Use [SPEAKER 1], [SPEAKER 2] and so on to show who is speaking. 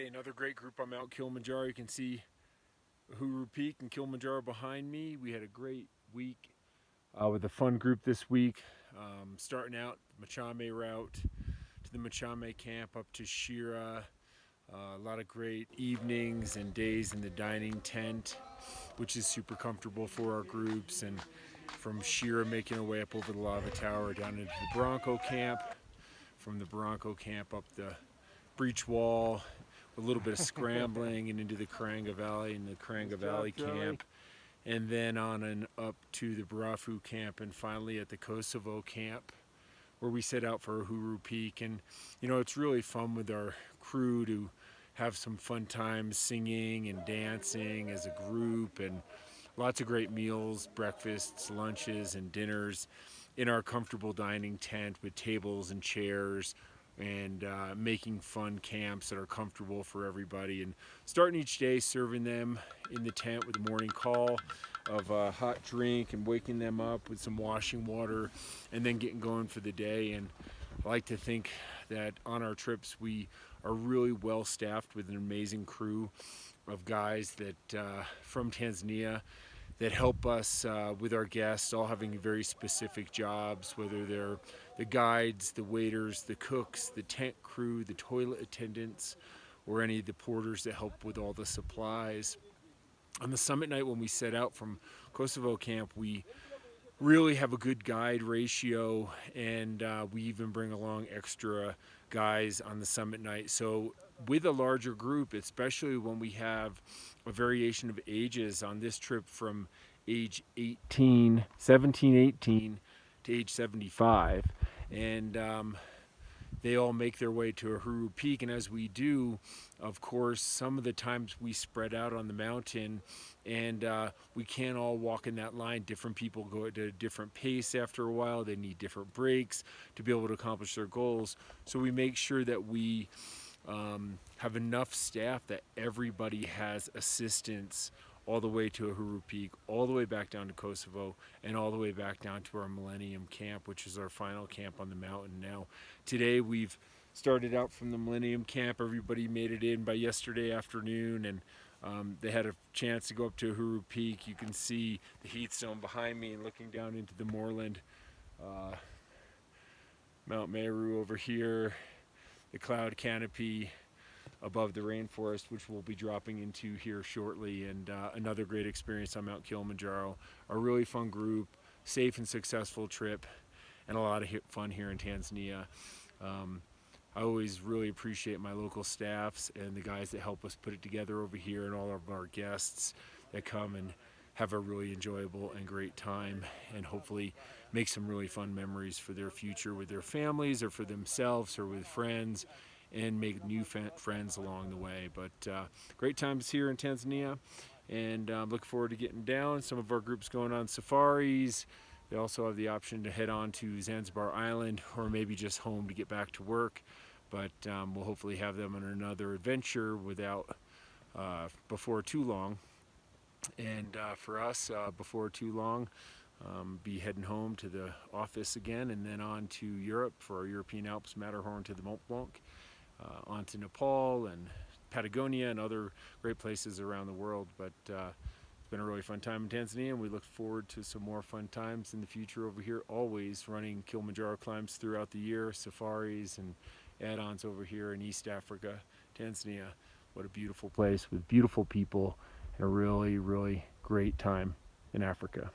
[SPEAKER 1] Hey, another great group on Mount Kilimanjaro. You can see Uhuru Peak and Kilimanjaro behind me. We had a great week with a fun group this week. Starting out the Machame route to the Machame camp up to Shira. A lot of great evenings and days in the dining tent, which is super comfortable for our groups. And from Shira, making our way up over the lava tower down into the Bronco camp. From the Bronco camp up the breach wall, a little bit of scrambling and into the Karanga Valley and the Karanga Valley camp, and then on and up to the Barafu camp, and finally at the Kosovo camp where we set out for Uhuru Peak. And you know, it's really fun with our crew to have some fun times singing and dancing as a group, and lots of great meals, breakfasts, lunches, and dinners in our comfortable dining tent with tables and chairs, and making fun camps that are comfortable for everybody, and starting each day serving them in the tent with a morning call of a hot drink and waking them up with some washing water, and then getting going for the day. And I like to think that on our trips we are really well staffed with an amazing crew of guys that from Tanzania that help us with our guests, all having very specific jobs, whether they're the guides, the waiters, the cooks, the tent crew, the toilet attendants, or any of the porters that help with all the supplies. On the summit night when we set out from Kosovo camp, we really have a good guide ratio, and we even bring along extra guys on the summit night. So with a larger group, especially when we have a variation of ages on this trip from age 17, 18 to age 75, and they all make their way to Uhuru Peak. And as we do, of course, some of the times we spread out on the mountain, and we can't all walk in that line. Different people go at a different pace after a while. They need different breaks to be able to accomplish their goals. So we make sure that we have enough staff that everybody has assistance all the way to Uhuru Peak, all the way back down to Kosovo, and all the way back down to our Millennium Camp, which is our final camp on the mountain. Now, today we've started out from the Millennium Camp. Everybody made it in by yesterday afternoon, and they had a chance to go up to Uhuru Peak. You can see the heat zone behind me and looking down into the moorland. Mount Meru over here, the cloud canopy above the rainforest, which we'll be dropping into here shortly, and another great experience on Mount Kilimanjaro. A really fun group, safe and successful trip, and a lot of fun here in Tanzania. I always really appreciate my local staffs and the guys that help us put it together over here, and all of our guests that come and have a really enjoyable and great time, and hopefully make some really fun memories for their future with their families or for themselves or with friends, and make new friends along the way. But great times here in Tanzania, and look forward to getting down. Some of our groups going on safaris. They also have the option to head on to Zanzibar Island, or maybe just home to get back to work. But we'll hopefully have them on another adventure before too long. And for us, before too long, be heading home to the office again, and then on to Europe for our European Alps, Matterhorn to the Mont Blanc, on to Nepal and Patagonia and other great places around the world. But it's been a really fun time in Tanzania, and we look forward to some more fun times in the future over here, always running Kilimanjaro climbs throughout the year, safaris and add-ons over here in East Africa. Tanzania, what a beautiful place with beautiful people, and a really, really great time in Africa.